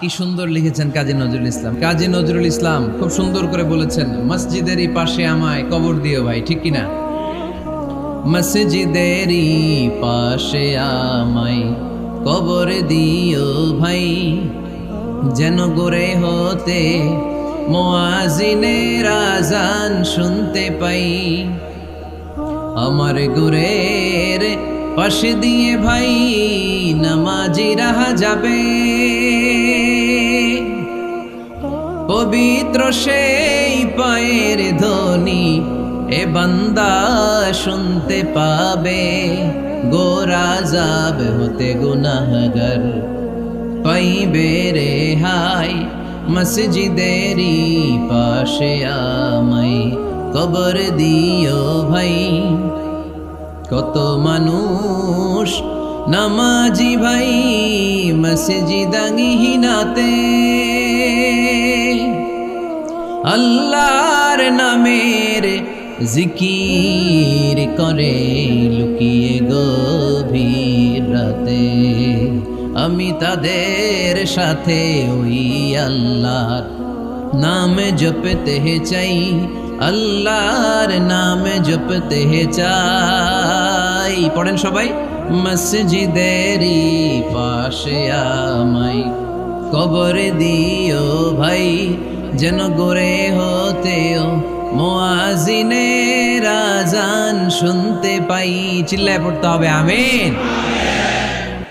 কি সুন্দর লিখেছেন কাজী নজরুল ইসলাম। কাজী নজরুল ইসলাম খুব সুন্দর করে বলেছেন, মসজিদেরই পাশে আমায় কবর দিও ভাই, ঠিক কিনা? মসজিদেরই পাশে আমায় কবর দিও ভাই, যেন গোরে হতে মুয়াজ্জিনের আযান শুনতে পাই। আমার গোরের পাশে দিয়ে ভাই নামাজিরা যাবে, পবিত্র সেই পায়ের ধ্বনি এ বান্দা শুনতে পাবে। গোরা যাবে হতে গুনাহগার পাইবে রেহাই, মসজিদেরই পাশে আমায় কবর দিও ভাই। কত মানুষ নামাজি ভাই মসজিদাঙ্গিহীনাতে, আল্লাহর নামের জিকির করে লুকিয়ে গভীর রাতে। আমি তাদের সাথে ওই আল্লাহর নাম জপতে চাই, আল্লাহর নাম জপতে চাই। পড়েন সবাই, মসজিদেরই পাশে আমায় কবর দিও ভাই, যেন গোরে হতেও মুয়াজ্জিনের আযান শুনতে পাই। চিল্লায় পড়তে হবে আমিন।